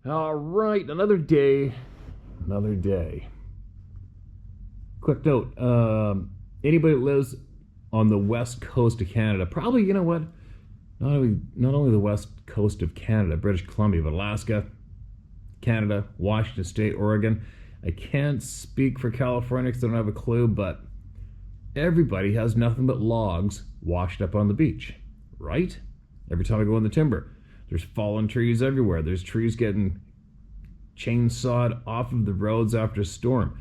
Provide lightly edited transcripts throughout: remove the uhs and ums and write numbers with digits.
All right, another day, another day. Quick note, anybody that lives on the west coast of Canada, probably, you know what, not only the west coast of Canada, British Columbia, but Alaska, Canada, Washington State, Oregon. I can't speak for California because I don't have a clue, but everybody has nothing but logs washed up on the beach, right? Every time I go in the timber, there's fallen trees everywhere. There's trees getting chainsawed off of the roads after a storm.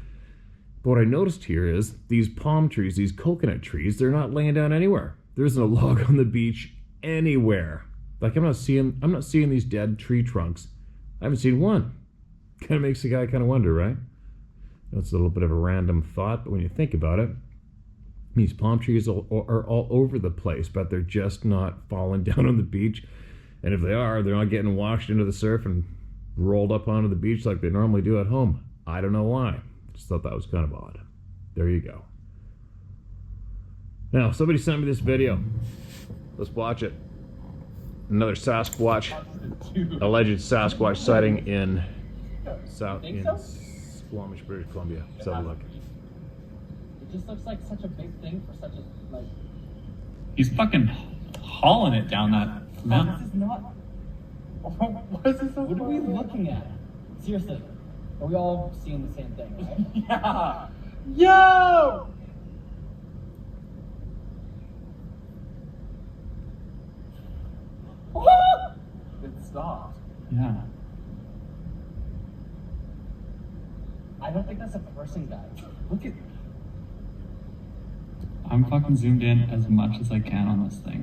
But what I noticed here is these palm trees, these coconut trees, they're not laying down anywhere. There isn't a log on the beach anywhere. Like I'm not seeing these dead tree trunks. I haven't seen one. Kind of makes the guy kind of wonder, right? That's a little bit of a random thought, but when you think about it, these palm trees are all over the place, but they're just not falling down on the beach. And if they are, they're not getting washed into the surf and rolled up onto the beach like they normally do at home. I don't know why. Just thought that was kind of odd. There you go. Now, somebody sent me this video. Let's watch it. Another Sasquatch, alleged Sasquatch sighting in Squamish, British Columbia. Let's have a look. It just looks like such a big thing for such a, like... He's fucking hauling it down that mountain. This is not... What is this? What are we looking at? Seriously. Are we all seeing the same thing, right? Yeah! Yo! It stopped. Yeah. I don't think that's a person, guys. Look at... I'm fucking zoomed in as much as I can on this thing.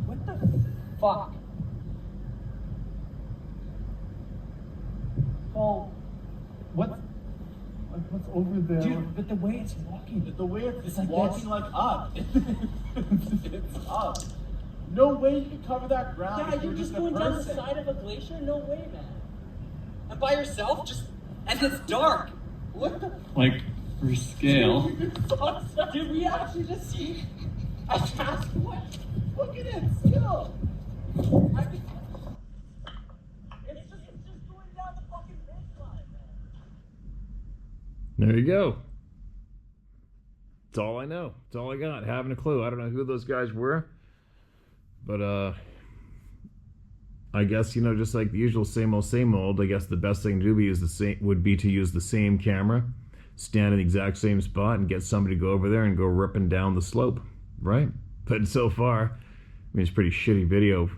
What the fuck? Paul, what's over there? Dude, but the way it's walking. The way it's like walking this. like up. It's up. No way you can cover that ground. Yeah, if you're just going down the side of a glacier? No way, man. And by yourself? And it's dark. What the... Like, for scale. Did we actually just see a Sasquatch? Look at it, still. It's just going down the fucking ridgeline, man. There you go. That's all I know. That's all I got. Having a clue. I don't know who those guys were. But, I guess, just like the usual same old, I guess the best thing to do would be to use the same camera, stand in the exact same spot, and get somebody to go over there and go ripping down the slope, right? But so far, I mean, it's pretty shitty video.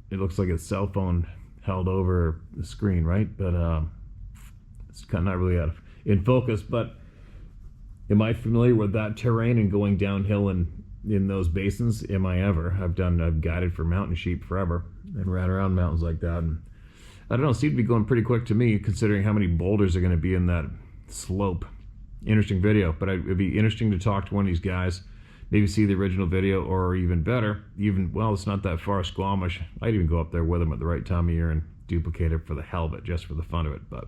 It looks like a cell phone held over the screen, right? But it's kind of not really in focus. But am I familiar with that terrain and going downhill in those basins? Am I ever? I've guided for mountain sheep forever and ran around mountains like that, and I don't know, it seemed to be going pretty quick to me considering how many boulders are going to be in that slope. Interesting video, but it'd be interesting to talk to one of these guys, maybe see the original video, or even better, well, it's not that far, Squamish. I'd even go up there with them at the right time of year and duplicate it for the hell of it, just for the fun of it. But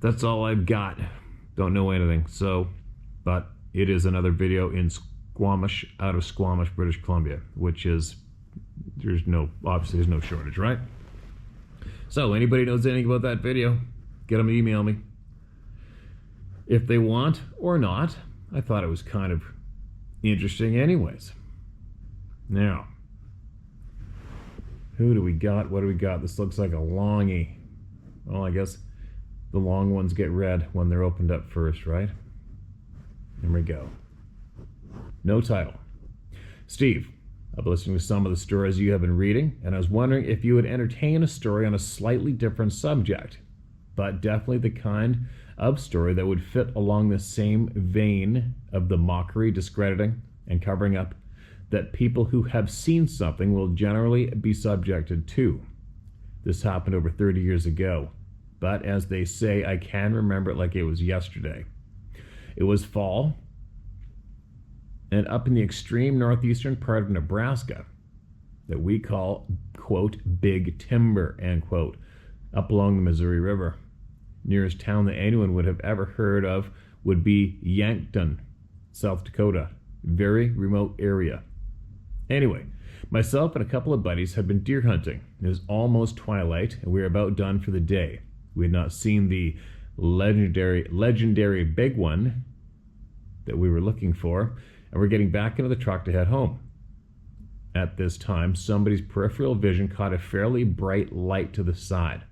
that's all I've got. Don't know anything. So, but it is another video in Squamish, out of Squamish, British Columbia, which is, obviously there's no shortage, right? So anybody knows anything about that video, get them to email me if they want or not. I thought it was kind of interesting anyways. Now, who do we got? What do we got? This looks like a longie. Well, I guess the long ones get read when they're opened up first, right? Here we go. No title. Steve, I've been listening to some of the stories you have been reading, and I was wondering if you would entertain a story on a slightly different subject, but definitely the kind of story that would fit along the same vein of the mockery, discrediting, and covering up that people who have seen something will generally be subjected to. This happened over 30 years ago, but as they say, I can remember it like it was yesterday. It was fall, and up in the extreme northeastern part of Nebraska that we call, quote, Big Timber, end quote, up along the Missouri River. Nearest town that anyone would have ever heard of would be Yankton, South Dakota. Very remote area. Anyway, Myself and a couple of buddies had been deer hunting. It was almost twilight, and we were about done for the day. We had not seen the legendary big one that we were looking for, and we're getting back into the truck to head home. At this time, somebody's peripheral vision caught a fairly bright light to the side.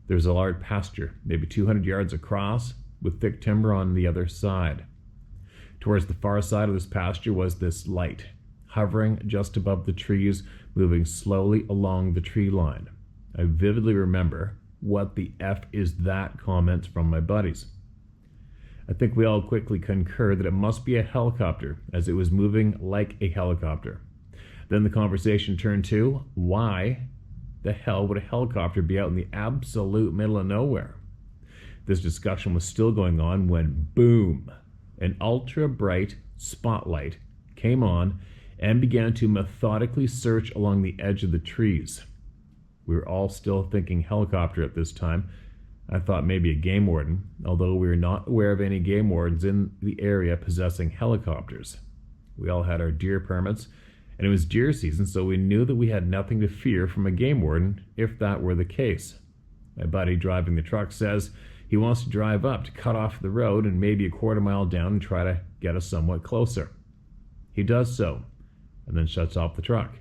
There was a large pasture, maybe 200 yards across, with thick timber on the other side. Towards the far side of this pasture was this light, hovering just above the trees, moving slowly along the tree line. I vividly remember "what the F is that" comments from my buddies. I think we all quickly concurred that it must be a helicopter, as it was moving like a helicopter. Then the conversation turned to, why the hell would a helicopter be out in the absolute middle of nowhere? This discussion was still going on when, boom, an ultra-bright spotlight came on and began to methodically search along the edge of the trees. We were all still thinking helicopter at this time. I thought maybe a game warden, although we were not aware of any game wardens in the area possessing helicopters. We all had our deer permits, and it was deer season, so we knew that we had nothing to fear from a game warden if that were the case. My buddy driving the truck says he wants to drive up to cut off the road and maybe a quarter mile down and try to get us somewhat closer. He does so, and then shuts off the truck.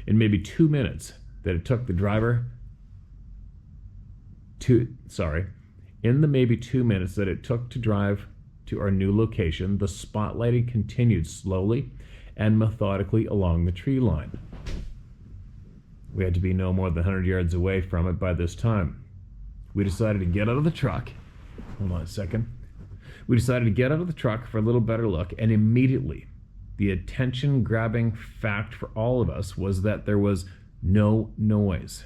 In maybe 2 minutes that it took the driver in the maybe 2 minutes that it took to drive to our new location, the spotlighting continued slowly and methodically along the tree line. We had to be no more than 100 yards away from it by this time. We decided to get out of the truck. Hold on a second. We decided to get out of the truck for a little better look, and immediately the attention-grabbing fact for all of us was that there was no noise.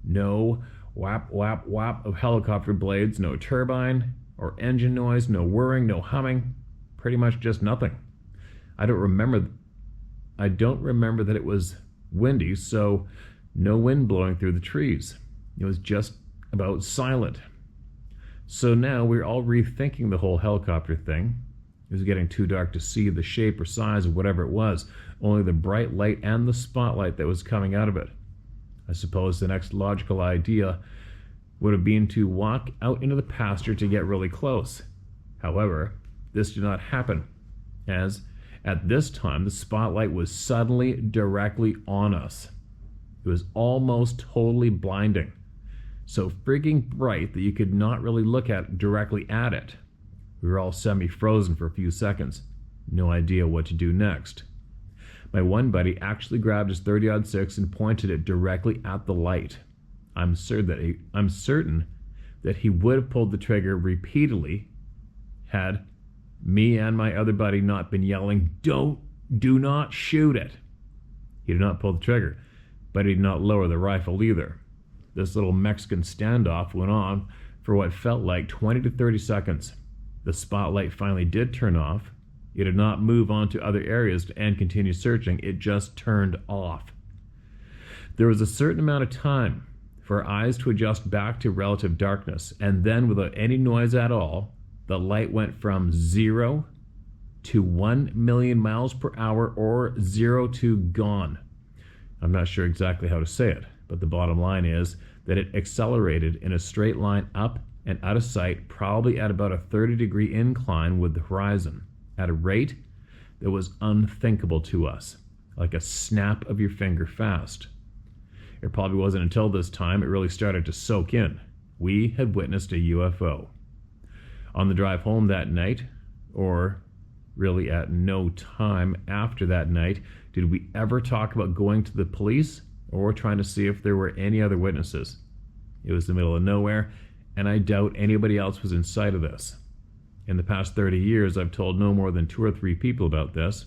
No whap, whap, whap of helicopter blades, no turbine or engine noise, no whirring, no humming, pretty much just nothing. I don't remember that it was windy, so no wind blowing through the trees. It was just about silent. So now we're all rethinking the whole helicopter thing. It was getting too dark to see the shape or size of whatever it was, only the bright light and the spotlight that was coming out of it. I suppose the next logical idea would have been to walk out into the pasture to get really close. However, this did not happen, as at this time the spotlight was suddenly directly on us. It was almost totally blinding, so frigging bright that you could not really look directly at it. We were all semi-frozen for a few seconds, no idea what to do next. My one buddy actually grabbed his .30-06 and pointed it directly at the light. I'm certain that he would have pulled the trigger repeatedly had me and my other buddy not been yelling, do not shoot it." He did not pull the trigger, but he did not lower the rifle either. This little Mexican standoff went on for what felt like 20 to 30 seconds. The spotlight finally did turn off. It did not move on to other areas and continue searching. It just turned off. There was a certain amount of time for our eyes to adjust back to relative darkness, and then without any noise at all, the light went from 0 to 1 million miles per hour, or 0 to gone. I'm not sure exactly how to say it, but the bottom line is that it accelerated in a straight line up and out of sight, probably at about a 30-degree incline with the horizon, at a rate that was unthinkable to us, like a snap of your finger fast. It probably wasn't until this time it really started to soak in. We had witnessed a UFO. On the drive home that night, or really at no time after that night, did we ever talk about going to the police or trying to see if there were any other witnesses. It was the middle of nowhere, and I doubt anybody else was in sight of this. In the past 30 years, I've told no more than 2 or 3 people about this.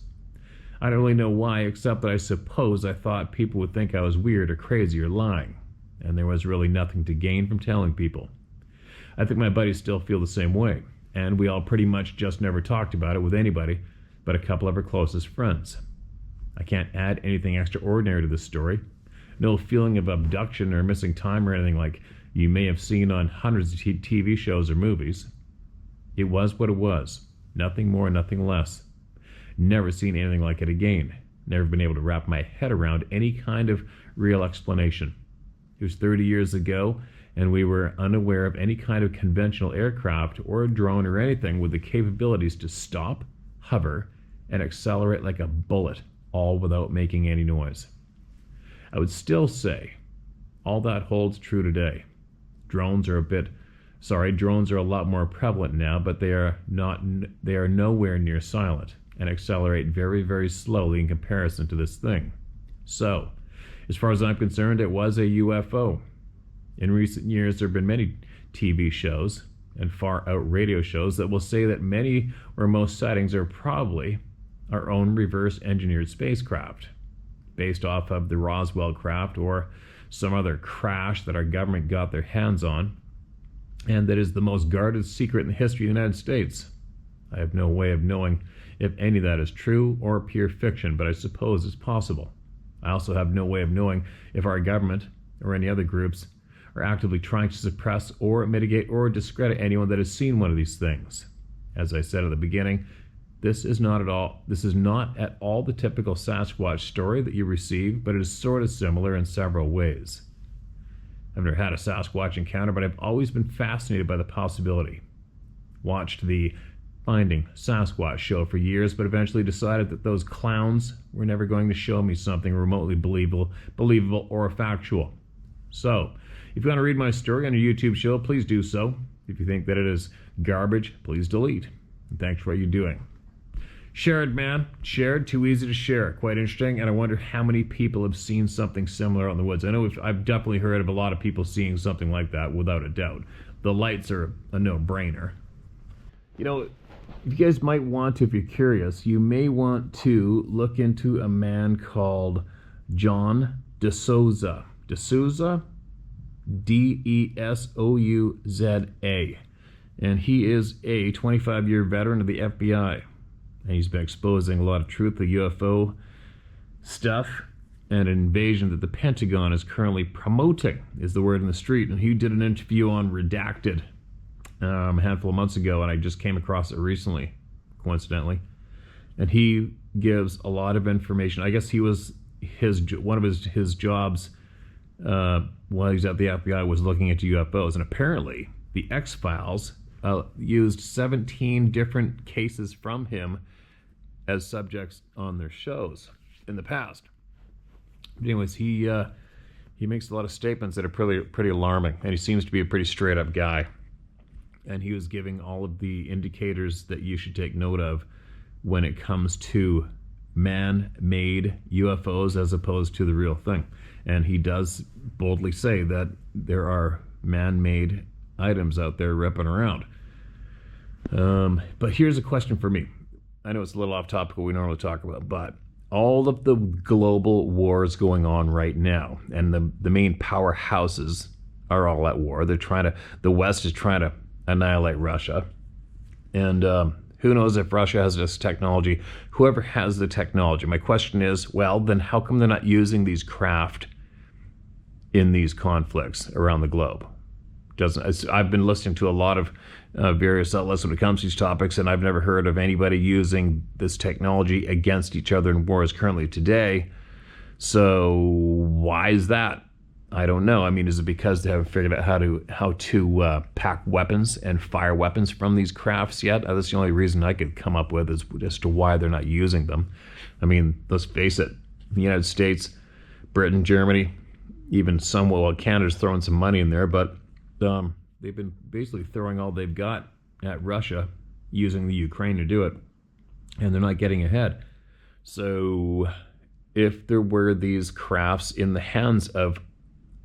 I don't really know why, except that I suppose I thought people would think I was weird or crazy or lying, and there was really nothing to gain from telling people. I think my buddies still feel the same way, and we all pretty much just never talked about it with anybody but a couple of our closest friends. I can't add anything extraordinary to this story. No feeling of abduction or missing time or anything like you may have seen on hundreds of TV shows or movies. It was what it was. Nothing more, nothing less. Never seen anything like it again. Never been able to wrap my head around any kind of real explanation. It was 30 years ago, and we were unaware of any kind of conventional aircraft or a drone or anything with the capabilities to stop, hover, and accelerate like a bullet, all without making any noise. I would still say all that holds true today. Drones are a lot more prevalent now, but they are nowhere near silent and accelerate very, very slowly in comparison to this thing. So, as far as I'm concerned, it was a UFO. In recent years, there have been many TV shows and far-out radio shows that will say that many or most sightings are probably our own reverse-engineered spacecraft, based off of the Roswell craft or some other crash that our government got their hands on, and that is the most guarded secret in the history of the United States. I have no way of knowing if any of that is true or pure fiction, but I suppose it's possible. I also have no way of knowing if our government or any other groups are actively trying to suppress or mitigate or discredit anyone that has seen one of these things. As I said at the beginning, this is not at all the typical Sasquatch story that you receive, but it is sort of similar in several ways. I've never had a Sasquatch encounter, but I've always been fascinated by the possibility. Watched the Finding Sasquatch show for years, but eventually decided that those clowns were never going to show me something remotely believable or factual. So, if you want to read my story on your YouTube show, please do so. If you think that it is garbage, please delete. And thanks for what you're doing. Shared, man. Shared, too easy to share. Quite interesting, and I wonder how many people have seen something similar out in the woods. I know I've definitely heard of a lot of people seeing something like that, without a doubt. The lights are a no-brainer. You know, you guys might want to, if you're curious, you may want to look into a man called John DeSouza. DeSouza? D-E-S-O-U-Z-A. And he is a 25-year veteran of the FBI. And he's been exposing a lot of truth to UFO stuff and an invasion that the Pentagon is currently promoting, is the word in the street. And he did an interview on Redacted a handful of months ago, and I just came across it recently, coincidentally. And he gives a lot of information. I guess he was one of his jobs while he was at the FBI was looking into UFOs, and apparently the X-Files used 17 different cases from him as subjects on their shows in the past. But anyways, he makes a lot of statements that are pretty alarming, and he seems to be a pretty straight-up guy. And he was giving all of the indicators that you should take note of when it comes to man-made UFOs as opposed to the real thing. And he does boldly say that there are man-made items out there ripping around. But here's a question for me. I know it's a little off topic what we normally talk about, but all of the global wars going on right now, and the main powerhouses are all at war. The West is trying to annihilate Russia. And who knows if Russia has this technology, whoever has the technology. My question is, well, then how come they're not using these craft in these conflicts around the globe? I've been listening to a lot of various outlets when it comes to these topics, and I've never heard of anybody using this technology against each other in wars currently today. So why is that? I don't know. I mean, is it because they haven't figured out how to pack weapons and fire weapons from these crafts yet? That's the only reason I could come up with as to why they're not using them. I mean, let's face it, the United States, Britain, Germany, even somewhat, well, Canada's throwing some money in there, but they've been basically throwing all they've got at Russia, using the Ukraine to do it, and they're not getting ahead. So if there were these crafts in the hands of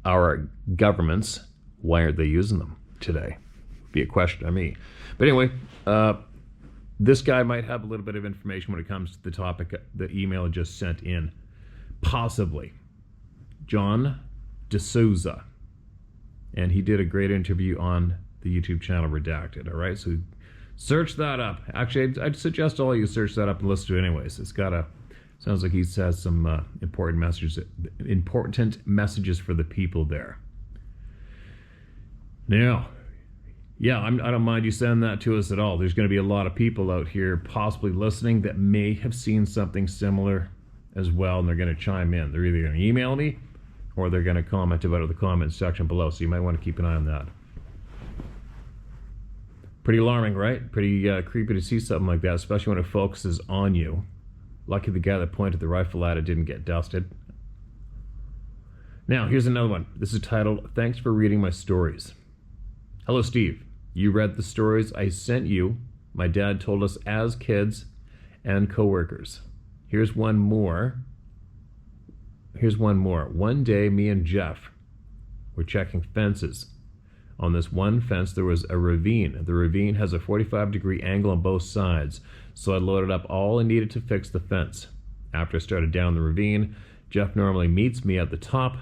our governments, why aren't they using them today? Be a question to me. But anyway, this guy might have a little bit of information when it comes to the topic, the email just sent in. Possibly. John DeSouza. And he did a great interview on the YouTube channel Redacted, all right? So search that up. Actually, I'd suggest all of you search that up and listen to it anyways. It's got sounds like he has some important messages for the people there. Now, yeah, I don't mind you sending that to us at all. There's going to be a lot of people out here possibly listening that may have seen something similar as well, and they're going to chime in. They're either going to email me or they're going to comment about it in the comments section below, so you might want to keep an eye on that. Pretty alarming, right? Pretty creepy to see something like that, especially when it focuses on you. Lucky the guy that pointed the rifle at it didn't get dusted. Now, here's another one. This is titled, Thanks for Reading My Stories. Hello, Steve. You read the stories I sent you. My dad told us as kids and coworkers. Here's one more. One day, me and Jeff were checking fences. On this one fence, there was a ravine. The ravine has a 45-degree angle on both sides, so I loaded up all I needed to fix the fence. After I started down the ravine, Jeff normally meets me at the top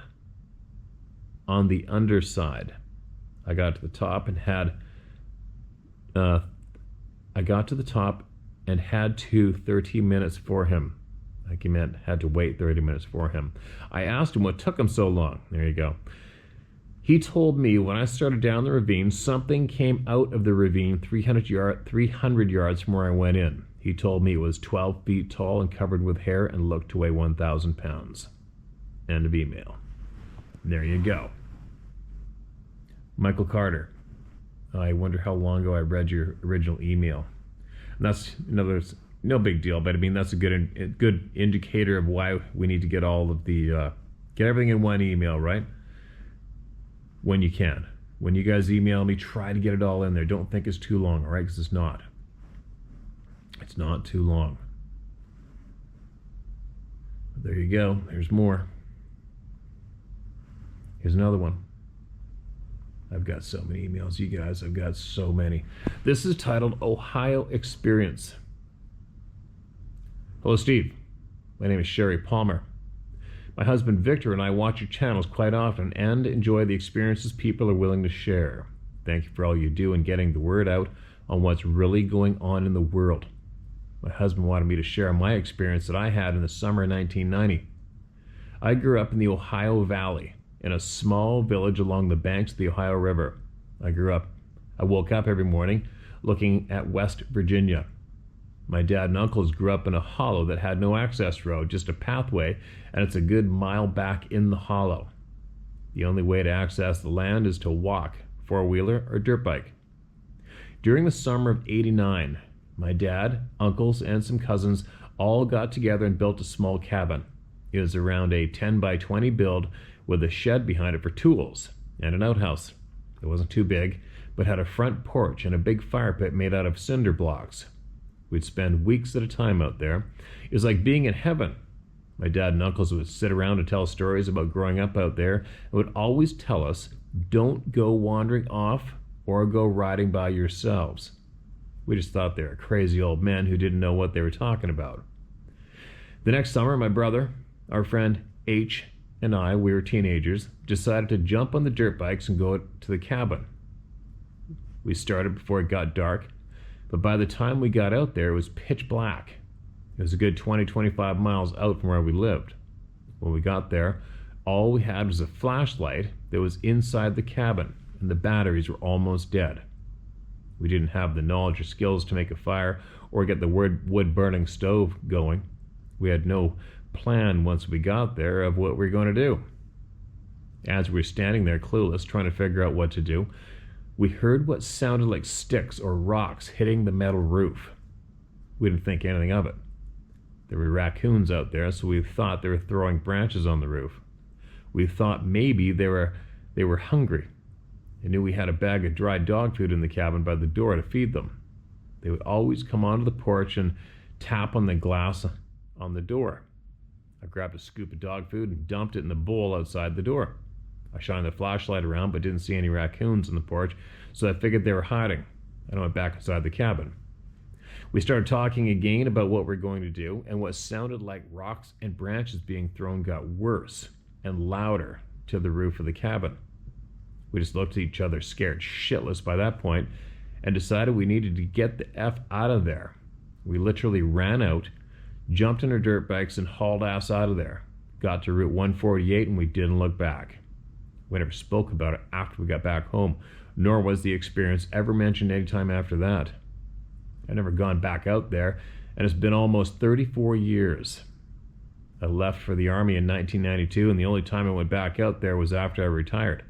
on the underside. I got to the top and had to 13 minutes for him. Like he meant had to wait 30 minutes for him. I asked him what took him so long. There you go. He told me when I started down the ravine, something came out of the ravine 300 yards from where I went in. He told me it was 12 feet tall and covered with hair and looked to weigh 1,000 pounds. End of email. There you go. Michael Carter. I wonder how long ago I read your original email. And that's no big deal, but I mean that's a good indicator of why we need to get all of the get everything in one email, right? When you can. When you guys email me, try to get it all in there. Don't think it's too long, all right? Because it's not. It's not too long. But there you go. There's more. Here's another one. I've got so many emails, you guys. I've got so many. This is titled Ohio Experience. Hello, Steve. My name is Sherry Palmer. My husband Victor and I watch your channels quite often and enjoy the experiences people are willing to share. Thank you for all you do in getting the word out on what's really going on in the world. My husband wanted me to share my experience that I had in the summer of 1990. I grew up in the Ohio Valley, in a small village along the banks of the Ohio River. I woke up every morning looking at West Virginia. My dad and uncles grew up in a hollow that had no access road, just a pathway, and it's a good mile back in the hollow. The only way to access the land is to walk, four-wheeler or dirt bike. During the summer of '89, my dad, uncles, and some cousins all got together and built a small cabin. It was around a 10 by 20 build with a shed behind it for tools and an outhouse. It wasn't too big, but had a front porch and a big fire pit made out of cinder blocks. We'd spend weeks at a time out there. It was like being in heaven. My dad and uncles would sit around and tell stories about growing up out there and would always tell us, don't go wandering off or go riding by yourselves. We just thought they were crazy old men who didn't know what they were talking about. The next summer, my brother, our friend H, and I, we were teenagers, decided to jump on the dirt bikes and go to the cabin. We started before it got dark, but by the time we got out there, it was pitch black. It was a good 20-25 miles out from where we lived. When we got there, all we had was a flashlight that was inside the cabin, and the batteries were almost dead. We didn't have the knowledge or skills to make a fire or get the wood-burning stove going. We had no plan once we got there of what we were going to do. As we were standing there clueless, trying to figure out what to do, we heard what sounded like sticks or rocks hitting the metal roof. We didn't think anything of it. There were raccoons out there, so we thought they were throwing branches on the roof. We thought maybe they were hungry. They knew we had a bag of dry dog food in the cabin by the door to feed them. They would always come onto the porch and tap on the glass on the door. I grabbed a scoop of dog food and dumped it in the bowl outside the door. I shined the flashlight around but didn't see any raccoons on the porch, so I figured they were hiding. I went back inside the cabin. We started talking again about what we're going to do, and what sounded like rocks and branches being thrown got worse and louder to the roof of the cabin. We just looked at each other, scared shitless by that point, and decided we needed to get the F out of there. We literally ran out, jumped on our dirt bikes, and hauled ass out of there. Got to Route 148 and we didn't look back. We never spoke about it after we got back home, nor was the experience ever mentioned any time after that. I've never gone back out there, and it's been almost 34 years. I left for the Army in 1992, and the only time I went back out there was after I retired.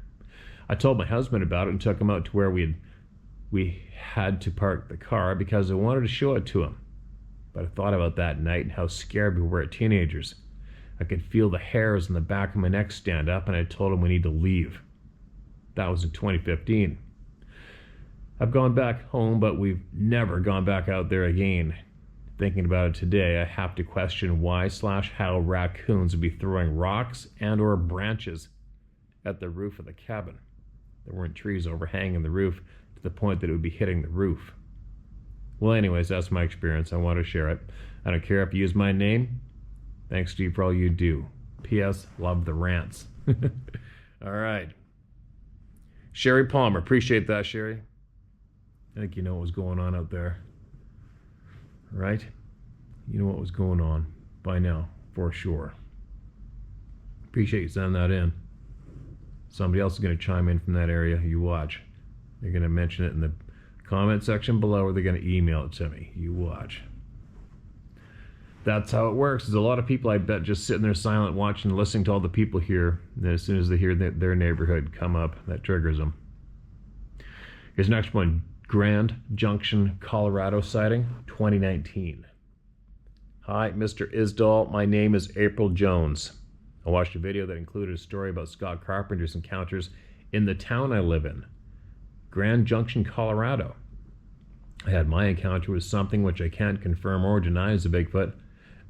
I told my husband about it and took him out to where we had to park the car because I wanted to show it to him. But I thought about that night and how scared we were at teenagers. I could feel the hairs on the back of my neck stand up, and I told him we need to leave. That was in 2015. I've gone back home, but we've never gone back out there again. Thinking about it today, I have to question why/how raccoons would be throwing rocks and or branches at the roof of the cabin. There weren't trees overhanging the roof to the point that it would be hitting the roof. Well, anyways, that's my experience. I want to share it. I don't care if you use my name. Thanks to you for all you do. P.S. Love the rants. All right. Sherry Palmer. Appreciate that, Sherry. I think you know what was going on out there. Right? You know what was going on by now, for sure. Appreciate you sending that in. Somebody else is going to chime in from that area. You watch. They're going to mention it in the comment section below, or they're going to email it to me. You watch. That's how it works. There's a lot of people, I bet, just sitting there silent, watching, listening to all the people here. And then as soon as they hear their neighborhood come up, that triggers them. Here's the next one. Grand Junction, Colorado sighting, 2019. Hi, Mr. Isdall. My name is April Jones. I watched a video that included a story about Scott Carpenter's encounters in the town I live in, Grand Junction, Colorado. I had my encounter with something which I can't confirm or deny is a Bigfoot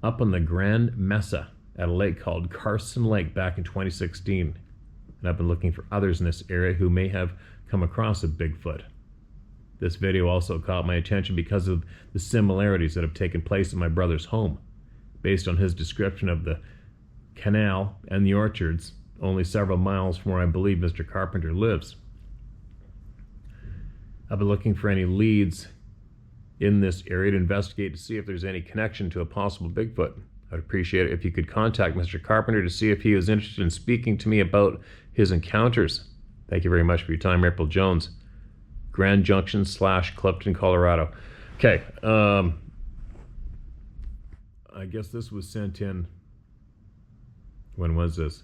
up on the Grand Mesa at a lake called Carson Lake back in 2016. And I've been looking for others in this area who may have come across a Bigfoot. This video also caught my attention because of the similarities that have taken place in my brother's home, based on his description of the canal and the orchards, only several miles from where I believe Mr. Carpenter lives. I've been looking for any leads in this area to investigate to see if there's any connection to a possible Bigfoot. I'd appreciate it if you could contact Mr. Carpenter to see if he was interested in speaking to me about his encounters. Thank you very much for your time, April Jones. Grand Junction / Clifton, Colorado. Okay, I guess this was sent in. When was this?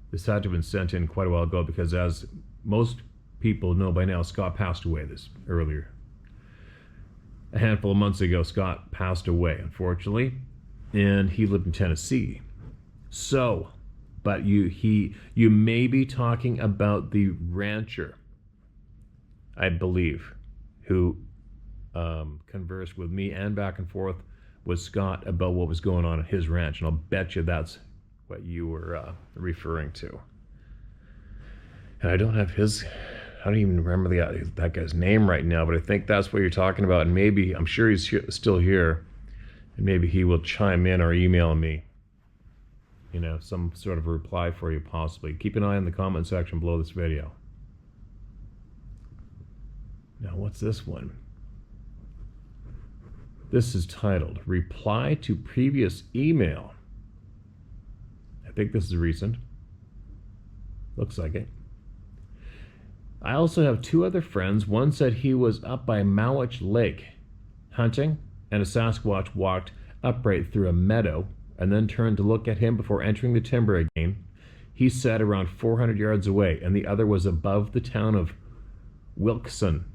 This had to have been sent in quite a while ago because, as most people know by now, Scott passed away earlier. A handful of months ago, Scott passed away, unfortunately, and he lived in Tennessee. So, but you may be talking about the rancher, I believe, who conversed with me and back and forth with Scott about what was going on at his ranch, and I'll bet you that's what you were referring to. And I don't have I don't even remember that guy's name right now, but I think that's what you're talking about, and maybe, I'm sure he's still here, and maybe he will chime in or email me, some sort of a reply for you possibly. Keep an eye on the comment section below this video. Now, what's this one? This is titled, Reply to Previous Email. I think this is recent. Looks like it. I also have two other friends. One said he was up by Mowich Lake hunting, and a Sasquatch walked upright through a meadow and then turned to look at him before entering the timber again. He said around 400 yards away, and the other was above the town of Wilkson,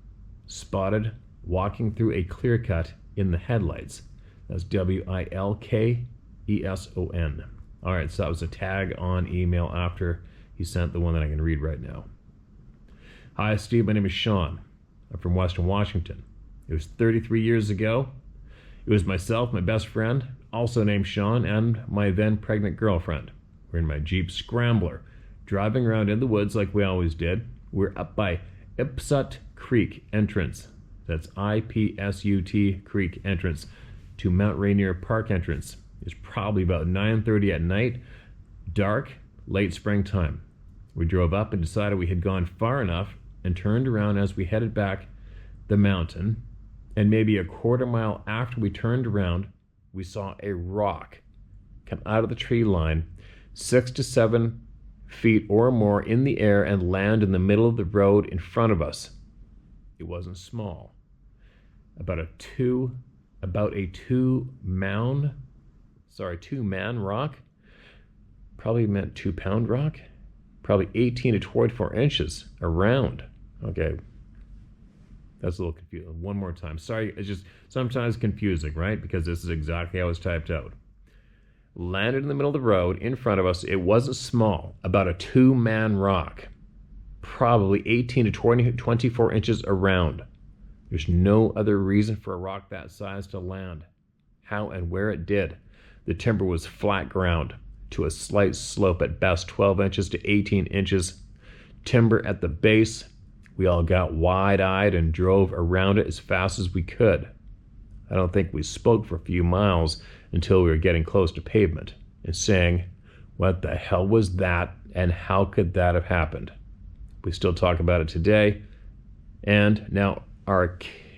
spotted walking through a clear cut in the headlights. That's Wilkson. All right, so that was a tag on email after he sent the one that I can read right now. Hi, Steve. My name is Sean. I'm from Western Washington. It was 33 years ago. It was myself, my best friend, also named Sean, and my then pregnant girlfriend. We're in my Jeep Scrambler, driving around in the woods like we always did. We're up by Ipsut Creek entrance. That's Ipsut Creek entrance to Mount Rainier Park entrance. It's probably about 9:30 at night, dark, late springtime. We drove up and decided we had gone far enough and turned around as we headed back the mountain. And maybe a quarter mile after we turned around, we saw a rock come out of the tree line 6 to 7 feet or more in the air and land in the middle of the road in front of us. It wasn't small. About a two-man rock Probably meant 2-pound rock. Probably 18 to 24 inches around. Okay. That's a little confusing. One more time. Sorry, it's just sometimes confusing, right? Because this is exactly how it's typed out. Landed in the middle of the road in front of us. It wasn't small. About a 2-man rock. Probably 18 to 24 inches around. There's no other reason for a rock that size to land. How and where it did. The timber was flat ground to a slight slope at best 12 inches to 18 inches. Timber at the base. We all got wide-eyed and drove around it as fast as we could. I don't think we spoke for a few miles until we were getting close to pavement and saying, what the hell was that and how could that have happened? We still talk about it today. And now our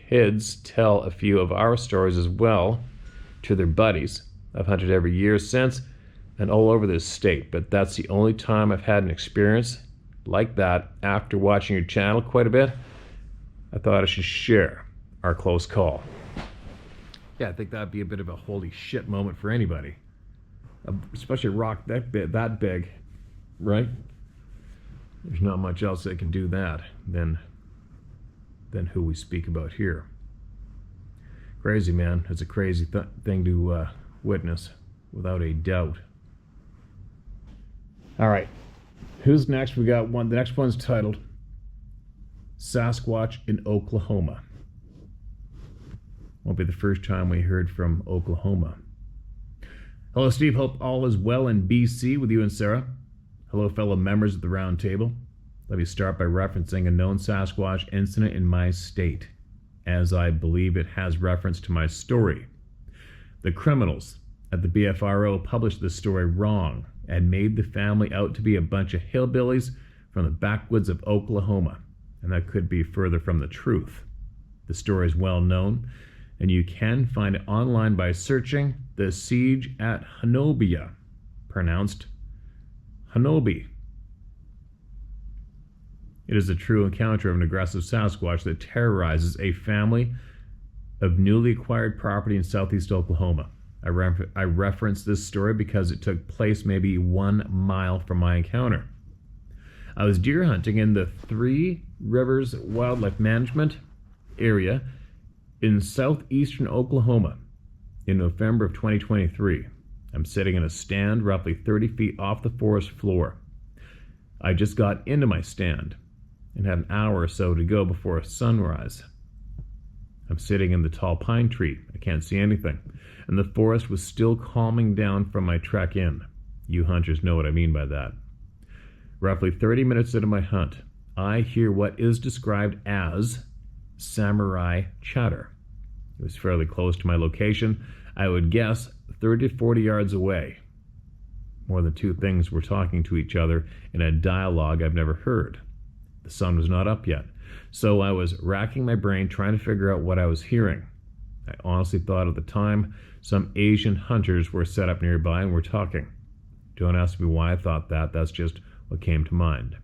kids tell a few of our stories as well to their buddies. I've hunted every year since and all over this state, but that's the only time I've had an experience like that. After watching your channel quite a bit, I thought I should share our close call. Yeah, I think that'd be a bit of a holy shit moment for anybody, especially a rock that big, right? There's not much else that can do that than who we speak about here. Crazy, man. It's a crazy thing to witness, without a doubt. All right. Who's next? We got one. The next one's titled Sasquatch in Oklahoma. Won't be the first time we heard from Oklahoma. Hello, Steve. Hope all is well in BC with you and Sarah. Hello, fellow members of the round table. Let me start by referencing a known Sasquatch incident in my state, as I believe it has reference to my story. The criminals at the BFRO published this story wrong and made the family out to be a bunch of hillbillies from the backwoods of Oklahoma, and that could be further from the truth. The story is well known, and you can find it online by searching The Siege at Honobia, pronounced Hanobi. It is a true encounter of an aggressive Sasquatch that terrorizes a family of newly acquired property in southeast Oklahoma. I reference this story because it took place maybe 1 mile from my encounter. I was deer hunting in the Three Rivers Wildlife Management area in southeastern Oklahoma in November of 2023. I'm sitting in a stand roughly 30 feet off the forest floor. I just got into my stand and had an hour or so to go before sunrise. I'm sitting in the tall pine tree. I can't see anything, and the forest was still calming down from my trek in. You hunters know what I mean by that. Roughly 30 minutes into my hunt, I hear what is described as samurai chatter. It was fairly close to my location. I would guess 30 to 40 yards away. More than two things were talking to each other in a dialogue I've never heard. The sun was not up yet, so I was racking my brain trying to figure out what I was hearing. I honestly thought at the time some Asian hunters were set up nearby and were talking. Don't ask me why I thought that. That's just what came to mind.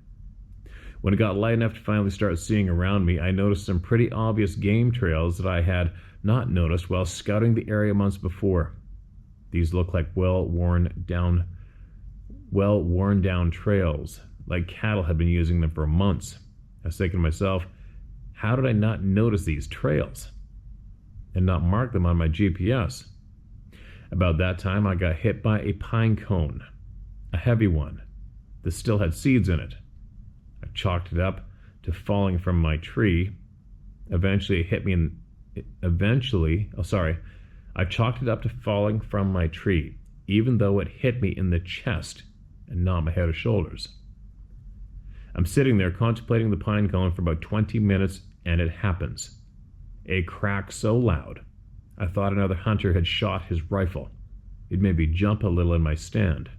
When it got light enough to finally start seeing around me, I noticed some pretty obvious game trails that I had not noticed while scouting the area months before. These look like well-worn down trails, like cattle had been using them for months. I was thinking to myself, how did I not notice these trails and not mark them on my GPS? About that time, I got hit by a pine cone, a heavy one, that still had seeds in it. I chalked it up to falling from my tree. I chalked it up to falling from my tree, even though it hit me in the chest and not my head or shoulders. I'm sitting there contemplating the pine cone for about 20 minutes, and it happens. A crack so loud, I thought another hunter had shot his rifle. It made me jump a little in my stand.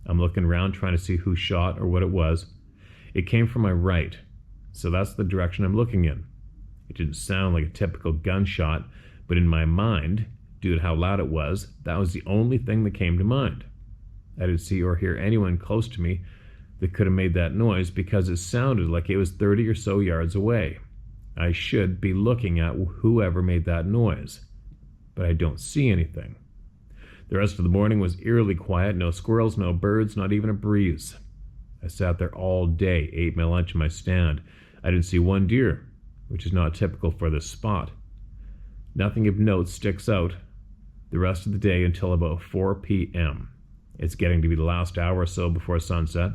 I'm looking around trying to see who shot or what it was. It came from my right, so that's the direction I'm looking in. It didn't sound like a typical gunshot, but in my mind, due to how loud it was, that was the only thing that came to mind. I didn't see or hear anyone close to me that could have made that noise because it sounded like it was 30 or so yards away. I should be looking at whoever made that noise, but I don't see anything. The rest of the morning was eerily quiet. No squirrels, no birds, not even a breeze. I sat there all day, ate my lunch in my stand. I didn't see one deer, which is not typical for this spot. Nothing of note sticks out the rest of the day until about 4 p.m. It's getting to be the last hour or so before sunset,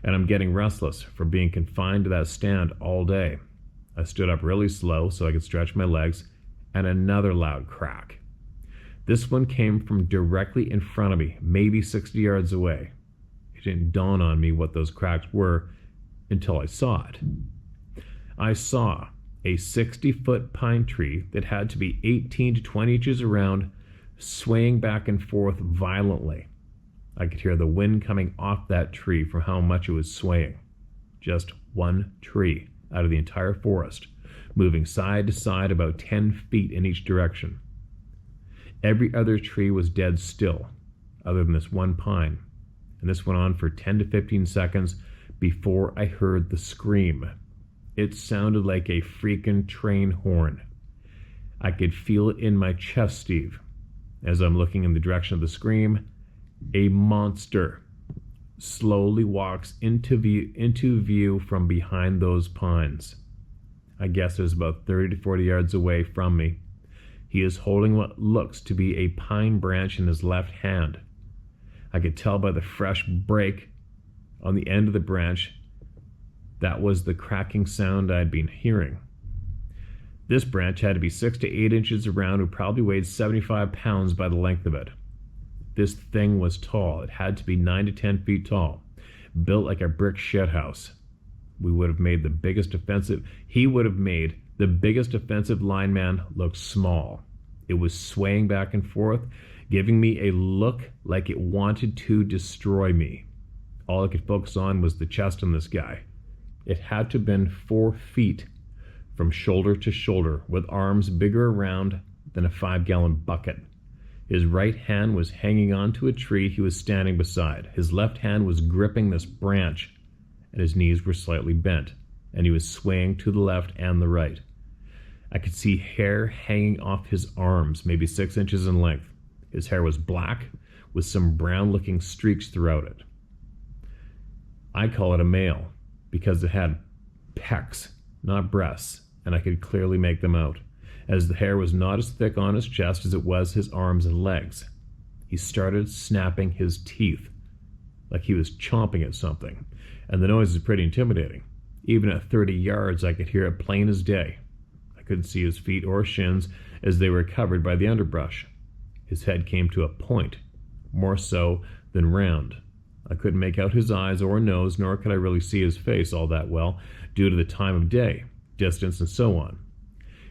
and I'm getting restless for being confined to that stand all day. I stood up really slow so I could stretch my legs, and another loud crack. This one came from directly in front of me, maybe 60 yards away. It didn't dawn on me what those cracks were until I saw it. I saw a 60-foot pine tree that had to be 18 to 20 inches around, swaying back and forth violently. I could hear the wind coming off that tree from how much it was swaying. Just one tree out of the entire forest, moving side to side about 10 feet in each direction. Every other tree was dead still, other than this one pine, and this went on for 10 to 15 seconds before I heard the scream. It sounded like a freaking train horn. I could feel it in my chest, Steve. As I'm looking in the direction of the scream, a monster slowly walks into view from behind those pines. I guess it was about 30 to 40 yards away from me. He is holding what looks to be a pine branch in his left hand. I could tell by the fresh break on the end of the branch that was the cracking sound I'd been hearing. This branch had to be 6 to 8 inches around and probably weighed 75 pounds by the length of it. This thing was tall. It had to be 9 to 10 feet tall, built like a brick shithouse. He would have made the biggest offensive lineman look small. It was swaying back and forth, giving me a look like it wanted to destroy me. All I could focus on was the chest on this guy. It had to have been 4 feet from shoulder to shoulder, with arms bigger around than a 5-gallon bucket. His right hand was hanging onto a tree he was standing beside. His left hand was gripping this branch, and his knees were slightly bent, and he was swaying to the left and the right. I could see hair hanging off his arms, maybe 6 inches in length. His hair was black, with some brown-looking streaks throughout it. I call it a male, because it had pecs, not breasts, and I could clearly make them out, as the hair was not as thick on his chest as it was his arms and legs. He started snapping his teeth, like he was chomping at something, and the noise was pretty intimidating. Even at 30 yards, I could hear it plain as day. I couldn't see his feet or shins as they were covered by the underbrush. His head came to a point, more so than round. I couldn't make out his eyes or nose, nor could I really see his face all that well due to the time of day, distance, and so on.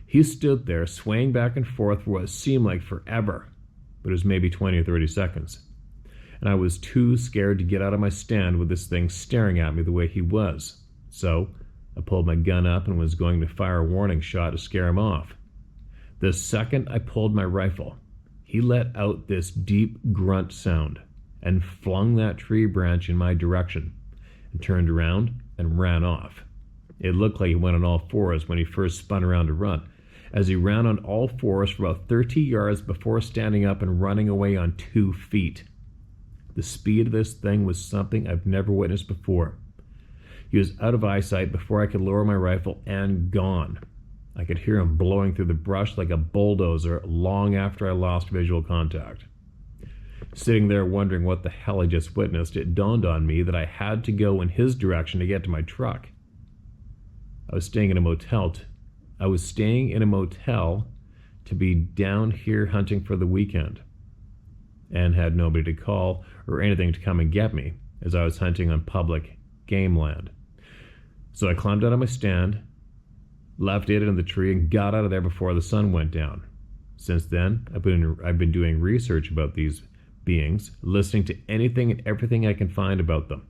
He stood there swaying back and forth for what seemed like forever, but it was maybe 20 or 30 seconds. And I was too scared to get out of my stand with this thing staring at me the way he was. So I pulled my gun up and was going to fire a warning shot to scare him off. The second I pulled my rifle, he let out this deep grunt sound and flung that tree branch in my direction and turned around and ran off. It looked like he went on all fours when he first spun around to run, as he ran on all fours for about 30 yards before standing up and running away on 2 feet. The speed of this thing was something I've never witnessed before. He was out of eyesight before I could lower my rifle and gone. I could hear him blowing through the brush like a bulldozer long after I lost visual contact. Sitting there wondering what the hell I just witnessed, it dawned on me that I had to go in his direction to get to my truck. I was staying in a motel to be down here hunting for the weekend, and had nobody to call or anything to come and get me, as I was hunting on public game land. So I climbed out of my stand, left it in the tree, and got out of there before the sun went down. Since then, I've been doing research about these beings, listening to anything and everything I can find about them.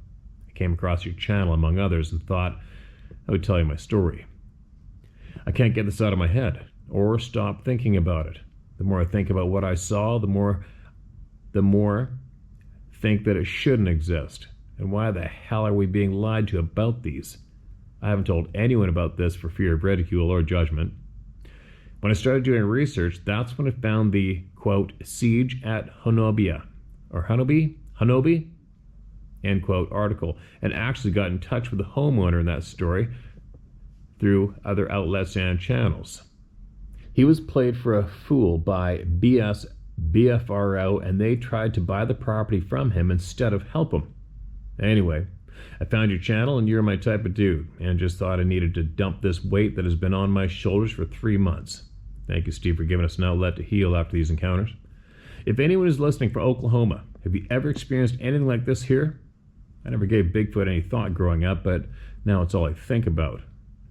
I came across your channel, among others, and thought I would tell you my story. I can't get this out of my head, or stop thinking about it. The more I think about what I saw, the more think that it shouldn't exist. And why the hell are we being lied to about these? I haven't told anyone about this for fear of ridicule or judgment. When I started doing research, that's when I found the quote, siege at Honobia, or Hanobi, end quote, article, and actually got in touch with the homeowner in that story through other outlets and channels. He was played for a fool by BFRO, and they tried to buy the property from him instead of help him. Anyway, I found your channel, and you're my type of dude, and just thought I needed to dump this weight that has been on my shoulders for 3 months. Thank you, Steve, for giving us an outlet to heal after these encounters. If anyone is listening for Oklahoma, have you ever experienced anything like this here? I never gave Bigfoot any thought growing up, but now it's all I think about.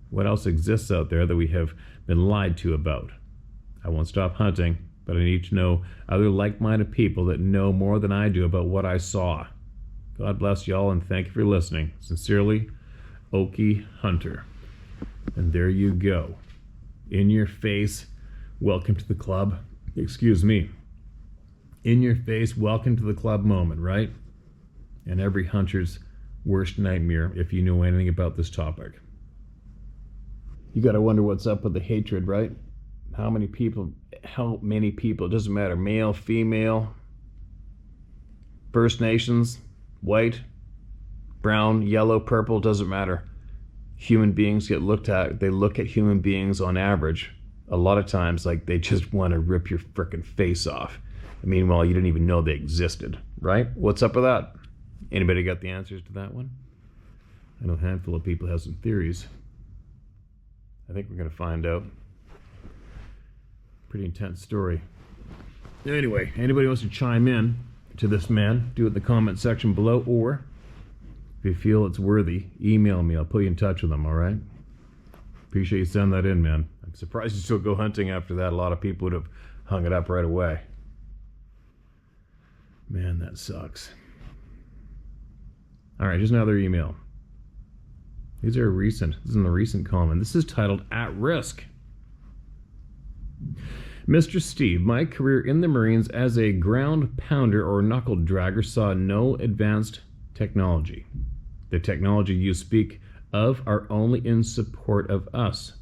What else exists out there that we have been lied to about? I won't stop hunting, but I need to know other like-minded people that know more than I do about what I saw. God bless y'all, and thank you for listening. Sincerely, Okie Hunter. And there you go. In your face, welcome to the club. Excuse me. In your face, welcome to the club moment, right? And every hunter's worst nightmare if you know anything about this topic. You gotta wonder what's up with the hatred, right? How many people, it doesn't matter, male, female, First Nations, white, brown, yellow, purple, doesn't matter. Human beings get looked at, they look at human beings on average, a lot of times like they just want to rip your frickin' face off. Meanwhile, you didn't even know they existed, right? What's up with that? Anybody got the answers to that one? I know a handful of people have some theories. I think we're going to find out. Pretty intense story. Anyway, anybody wants to chime in to this man, do it in the comment section below, or if you feel it's worthy, email me. I'll put you in touch with them, all right? Appreciate you sending that in, man. I'm surprised you still go hunting after that. A lot of people would have hung it up right away. Man, that sucks. All right, here's another email. This is a recent comment. This is titled At Risk. Mr. Steve, my career in the Marines as a ground pounder or knuckle dragger saw no advanced technology. The technology you speak of are only in support of us.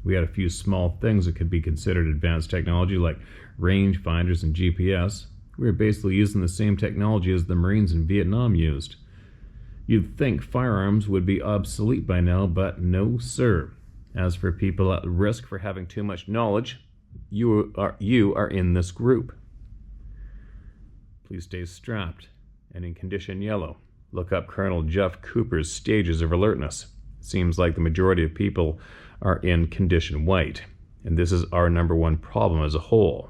We had a few small things that could be considered advanced technology like range finders and GPS. We were basically using the same technology as the Marines in Vietnam used. You'd think firearms would be obsolete by now, but no, sir. As for people at risk for having too much knowledge, you are in this group. Please stay strapped and in condition yellow. Look up Colonel Jeff Cooper's stages of alertness. It seems like the majority of people are in condition white, and this is our #1 problem as a whole.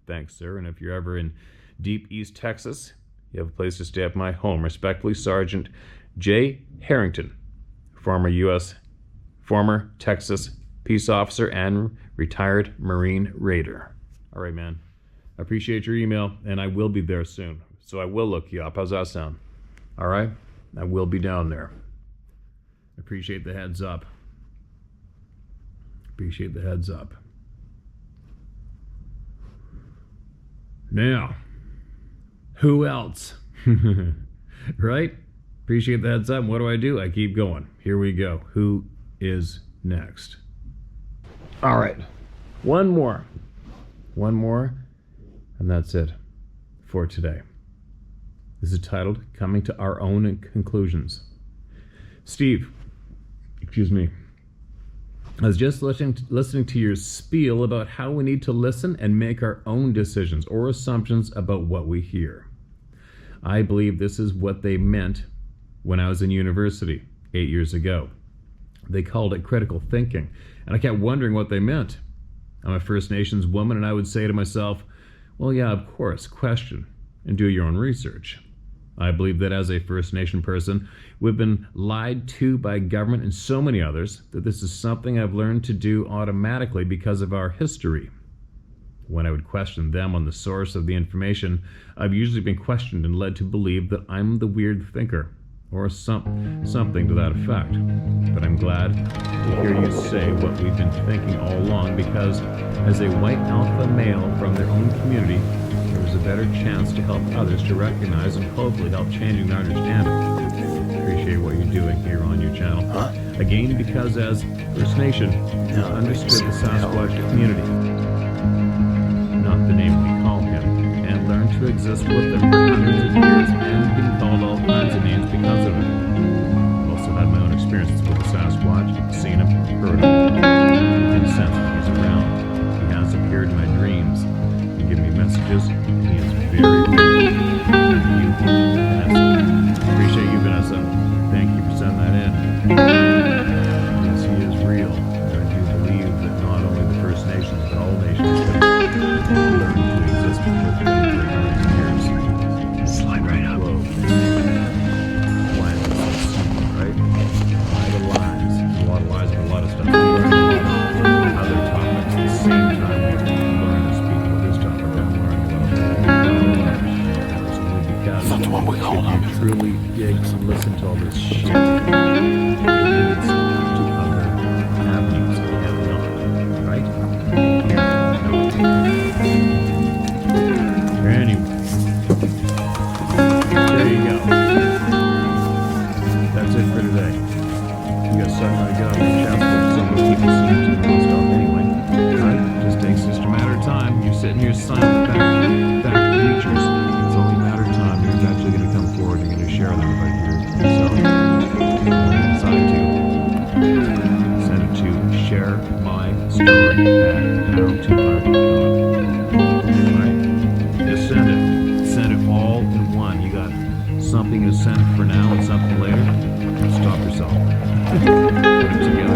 Thanks, sir, and if you're ever in deep East Texas, you have a place to stay at my home. Respectfully, Sergeant J. Harrington, former Texas peace officer and retired Marine Raider. All right, man. I appreciate your email, and I will be there soon. So I will look you up. How's that sound? All right? I will be down there. Appreciate the heads up. Appreciate the heads up. Now, who else? Right? Appreciate the heads up. What do? I keep going. Here we go. Who is next? All right. One more, and that's it for today. This is titled Coming to Our Own Conclusions. Steve, I was just listening to your spiel about how we need to listen and make our own decisions or assumptions about what we hear. I believe this is what they meant when I was in university 8 years ago. They called it critical thinking, and I kept wondering what they meant. I'm a First Nations woman, and I would say to myself, well, yeah, of course, question and do your own research. I believe that as a First Nation person, we've been lied to by government and so many others that this is something I've learned to do automatically because of our history. When I would question them on the source of the information, I've usually been questioned and led to believe that I'm the weird thinker, or something to that effect. But I'm glad to hear you say what we've been thinking all along, because as a white alpha male from their own community, there's a better chance to help others to recognize and hopefully help changing their understanding. Appreciate what you're doing here on your channel. Again, because as First Nation, I understood the Sasquatch community, not the name we call him. to exist with them for hundreds of years and been called all kinds of names because of it. I've also had my own experiences with the Sasquatch, seen him, heard him. In a sense, he's around. He has appeared in my dreams and given me messages, and he is very real. You, Vanessa. Appreciate you, Vanessa. Thank you for sending that in. Yes, he is real. And I do believe that not only the First Nations, but all nations have learned to exist with them for hundreds of years. Slide right up. Whoa. Why is this so simple, right? Why the lies? There's a lot of lies and a lot of stuff. We learn a lot of other topics at the same time we learn to speak about this topic. I'm learning a little bit. That was only because if you truly dig and listen to all this shit, it leads to other avenues that have not, right? Anyway, there you go. That's it for today. You got something to get off your chest, but some of those people seem to non-stop anyway. Right? Just takes just a matter of time. You're sitting here silent back bleachers. It's only a matter of time. You're eventually going to come forward and you're going to share them right here. So, decide to send it to share my story at how2heart.com. Right? Just send it. Send it all in one. You got something to send for now and something later. Stop yourself. Put it together.